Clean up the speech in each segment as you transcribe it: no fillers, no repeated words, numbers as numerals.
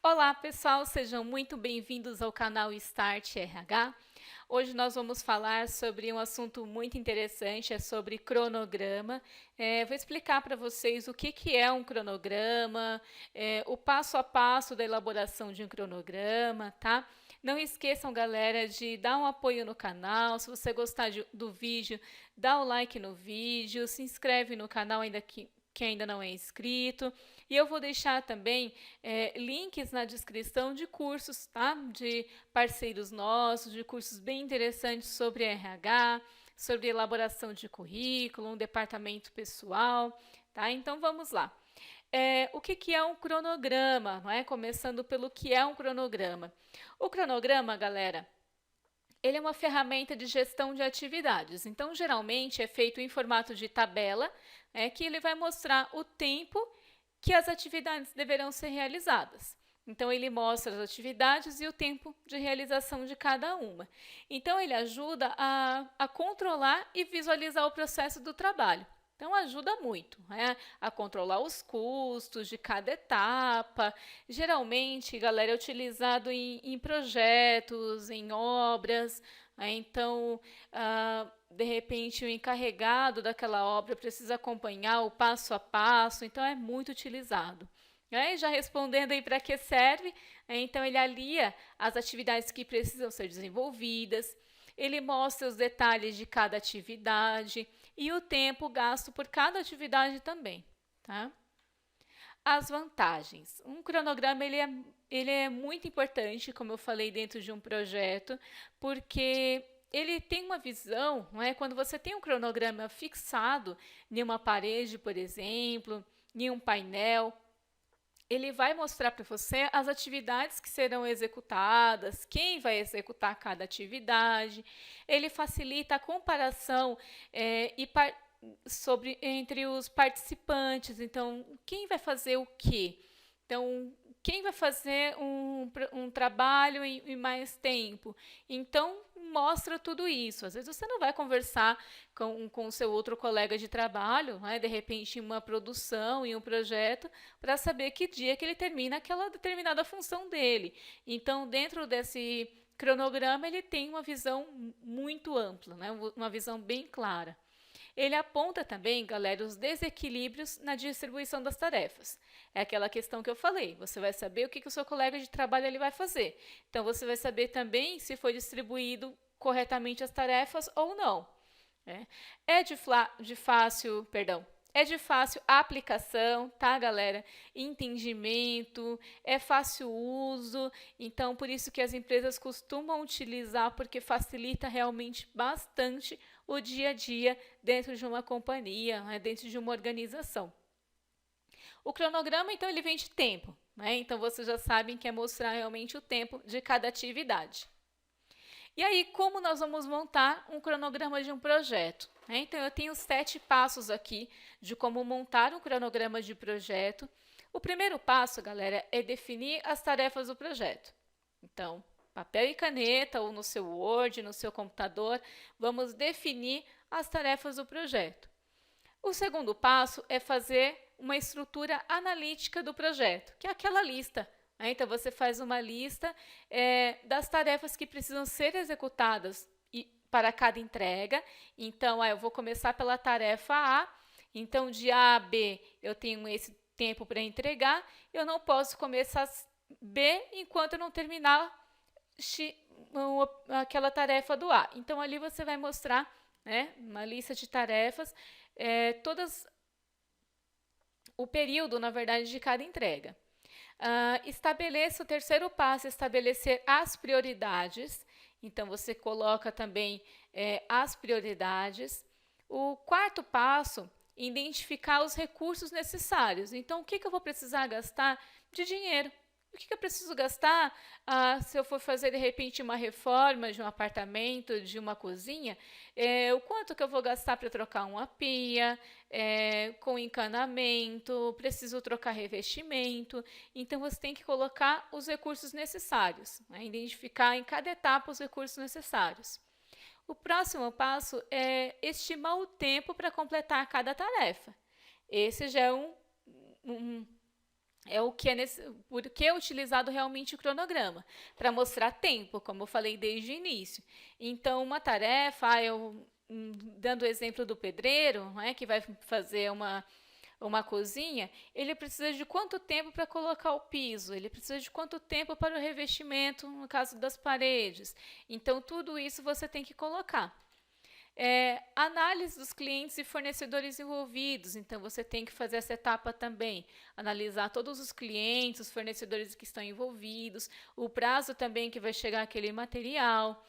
Olá, pessoal, sejam muito bem-vindos ao canal Start RH. Hoje nós vamos falar sobre um assunto muito interessante, é sobre cronograma. Vou explicar para vocês o que é um cronograma, o passo a passo da elaboração de um cronograma, tá? Não esqueçam, galera, de dar um apoio no canal. Se você gostar do vídeo, dá o like no vídeo, se inscreve no canal que ainda não é inscrito. E eu vou deixar também links na descrição de cursos, tá? De parceiros nossos, de cursos bem interessantes sobre RH, sobre elaboração de currículo, um departamento pessoal, tá? Então vamos lá. O que é um cronograma, não é? Começando pelo que é um cronograma. O cronograma, galera, ele é uma ferramenta de gestão de atividades. Então, geralmente é feito em formato de tabela, que ele vai mostrar o tempo que as atividades deverão ser realizadas. Então, ele mostra as atividades e o tempo de realização de cada uma. Então, ele ajuda a controlar e visualizar o processo do trabalho. Então, ajuda muito, a controlar os custos de cada etapa. Geralmente, galera, é utilizado em projetos, em obras. Então, de repente, o encarregado daquela obra precisa acompanhar o passo a passo. Então, é muito utilizado. Já respondendo aí para que serve, então ele alia as atividades que precisam ser desenvolvidas, ele mostra os detalhes de cada atividade e o tempo gasto por cada atividade também, tá? As vantagens. Um cronograma ele é muito importante, como eu falei, dentro de um projeto, porque ele tem uma visão, não é? Quando você tem um cronograma fixado em uma parede, por exemplo, em um painel, ele vai mostrar para você as atividades que serão executadas, quem vai executar cada atividade. Ele facilita a comparação entre os participantes. Então, quem vai fazer o quê? Então, quem vai fazer um trabalho em mais tempo? Então, mostra tudo isso. Às vezes você não vai conversar com o seu outro colega de trabalho, de repente em uma produção, em um projeto, para saber que dia que ele termina aquela determinada função dele. Então, dentro desse cronograma, ele tem uma visão muito ampla, uma visão bem clara. Ele aponta também, galera, os desequilíbrios na distribuição das tarefas. É aquela questão que eu falei, você vai saber o que o seu colega de trabalho ele vai fazer. Então, você vai saber também se foi distribuído corretamente as tarefas ou não. É de fácil aplicação, tá, galera? Entendimento, é fácil uso, então por isso que as empresas costumam utilizar, porque facilita realmente bastante o dia a dia dentro de uma companhia, dentro de uma organização. O cronograma, então, ele vem de tempo, então vocês já sabem que é mostrar realmente o tempo de cada atividade. E aí, como nós vamos montar um cronograma de um projeto? Então, eu tenho 7 passos aqui de como montar um cronograma de projeto. O primeiro passo, galera, é definir as tarefas do projeto. Então, papel e caneta, ou no seu Word, no seu computador, vamos definir as tarefas do projeto. O segundo passo é fazer uma estrutura analítica do projeto, que é aquela lista. Então, você faz uma lista das tarefas que precisam ser executadas para cada entrega. Então, eu vou começar pela tarefa A. Então, de A a B, eu tenho esse tempo para entregar. Eu não posso começar B enquanto eu não terminar aquela tarefa do A. Então, ali você vai mostrar uma lista de tarefas, todas o período, na verdade, de cada entrega. Estabeleça o terceiro passo, estabelecer as prioridades. Então, você coloca também as prioridades. O quarto passo, identificar os recursos necessários. Então, o que eu vou precisar gastar de dinheiro? O que eu preciso gastar se eu for fazer, de repente, uma reforma de um apartamento, de uma cozinha? O quanto que eu vou gastar para trocar uma pia, com encanamento, preciso trocar revestimento. Então, você tem que colocar os recursos necessários, identificar em cada etapa os recursos necessários. O próximo passo é estimar o tempo para completar cada tarefa. Esse já é É o que por que é utilizado realmente o cronograma, para mostrar tempo, como eu falei desde o início. Então, uma tarefa, dando o exemplo do pedreiro, né, que vai fazer uma cozinha, ele precisa de quanto tempo para colocar o piso, ele precisa de quanto tempo para o revestimento, no caso das paredes. Então, tudo isso você tem que colocar. Análise dos clientes e fornecedores envolvidos. Então, você tem que fazer essa etapa também. Analisar todos os clientes, os fornecedores que estão envolvidos, o prazo também que vai chegar aquele material.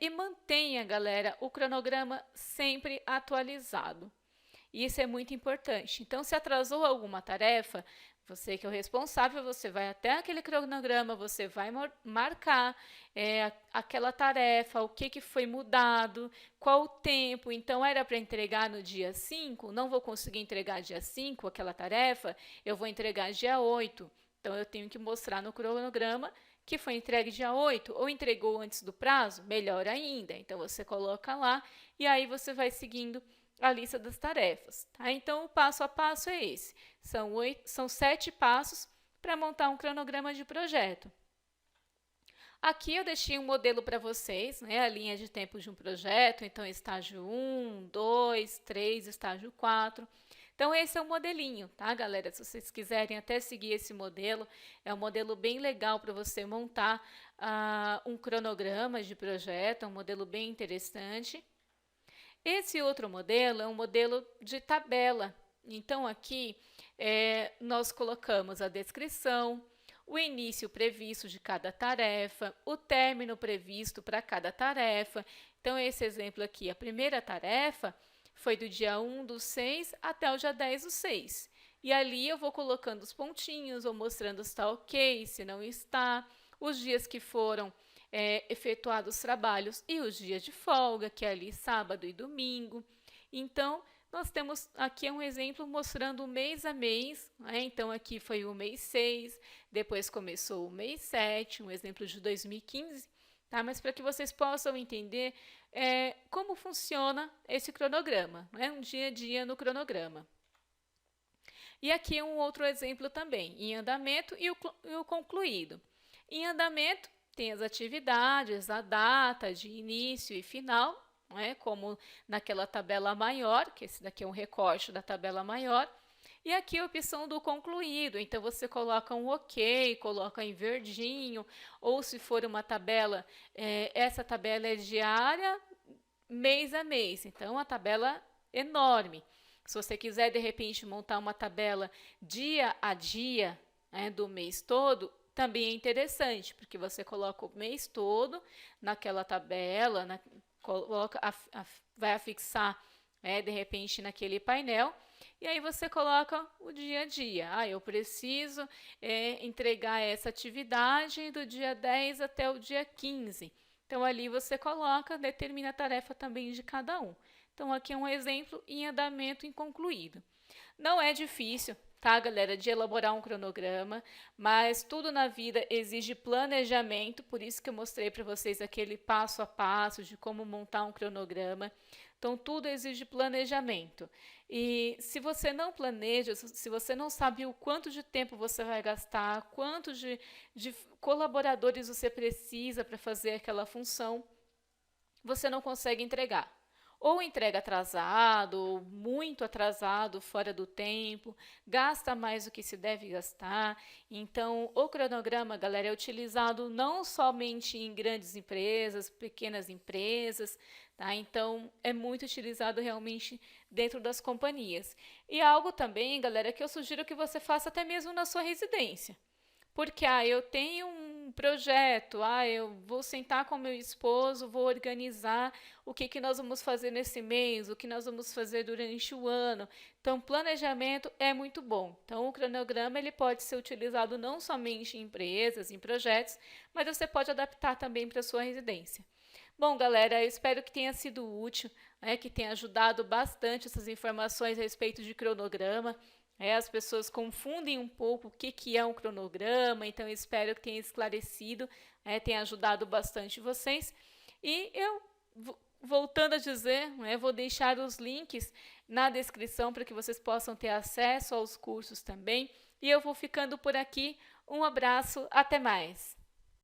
E mantenha, galera, o cronograma sempre atualizado. Isso é muito importante. Então, se atrasou alguma tarefa, você que é o responsável, você vai até aquele cronograma, você vai marcar aquela tarefa, o que foi mudado, qual o tempo. Então, era para entregar no dia 5, não vou conseguir entregar dia 5 aquela tarefa, eu vou entregar dia 8. Então, eu tenho que mostrar no cronograma que foi entregue dia 8 ou entregou antes do prazo, melhor ainda. Então, você coloca lá e aí você vai seguindo a lista das tarefas. Tá? Então, o passo a passo é esse. São 7 passos para montar um cronograma de projeto. Aqui eu deixei um modelo para vocês, né, a linha de tempo de um projeto, então estágio 1, 2, 3, estágio 4. Então, esse é o modelinho, tá, galera? Se vocês quiserem até seguir esse modelo, é um modelo bem legal para você montar um cronograma de projeto, é um modelo bem interessante. Esse outro modelo é um modelo de tabela. Então, aqui nós colocamos a descrição, o início previsto de cada tarefa, o término previsto para cada tarefa. Então, esse exemplo aqui, a primeira tarefa foi do dia 1/6 até o dia 10/6. E ali eu vou colocando os pontinhos, vou mostrando se está ok, se não está, os dias que foram efetuados os trabalhos e os dias de folga, que é ali sábado e domingo. Então, nós temos aqui um exemplo mostrando mês a mês, né? Então, aqui foi o mês 6, depois começou o mês 7, um exemplo de 2015, tá? Mas para que vocês possam entender como funciona esse cronograma, né? Um dia a dia no cronograma. E aqui um outro exemplo também, em andamento e o concluído. Em andamento, tem as atividades, a data de início e final, né, como naquela tabela maior, que esse daqui é um recorte da tabela maior, e aqui a opção do concluído, então você coloca um ok, coloca em verdinho, ou se for uma tabela, essa tabela é diária, mês a mês, então a tabela enorme. Se você quiser, de repente, montar uma tabela dia a dia, né, do mês todo, também é interessante, porque você coloca o mês todo naquela tabela, vai afixar, de repente, naquele painel, e aí você coloca o dia a dia. Eu preciso entregar essa atividade do dia 10 até o dia 15. Então, ali você coloca, determina a tarefa também de cada um. Então, aqui é um exemplo em andamento inconcluído. Não é difícil, tá, galera, de elaborar um cronograma, mas tudo na vida exige planejamento, por isso que eu mostrei para vocês aquele passo a passo de como montar um cronograma. Então, tudo exige planejamento. E se você não planeja, se você não sabe o quanto de tempo você vai gastar, quanto de colaboradores você precisa para fazer aquela função, você não consegue entregar. Ou entrega atrasado, ou muito atrasado, fora do tempo, gasta mais do que se deve gastar. Então, o cronograma, galera, é utilizado não somente em grandes empresas, pequenas empresas, tá? Então, é muito utilizado realmente dentro das companhias. E algo também, galera, que eu sugiro que você faça até mesmo na sua residência. Porque eu tenho um projeto, eu vou sentar com meu esposo, vou organizar o que nós vamos fazer nesse mês, o que nós vamos fazer durante o ano. Então, planejamento é muito bom. Então, o cronograma ele pode ser utilizado não somente em empresas, em projetos, mas você pode adaptar também para a sua residência. Bom, galera, eu espero que tenha sido útil, que tenha ajudado bastante essas informações a respeito de cronograma. As pessoas confundem um pouco o que é um cronograma, então eu espero que tenha esclarecido, tenha ajudado bastante vocês. E eu, voltando a dizer, vou deixar os links na descrição para que vocês possam ter acesso aos cursos também. e eu vou ficando por aqui. Um abraço, até mais!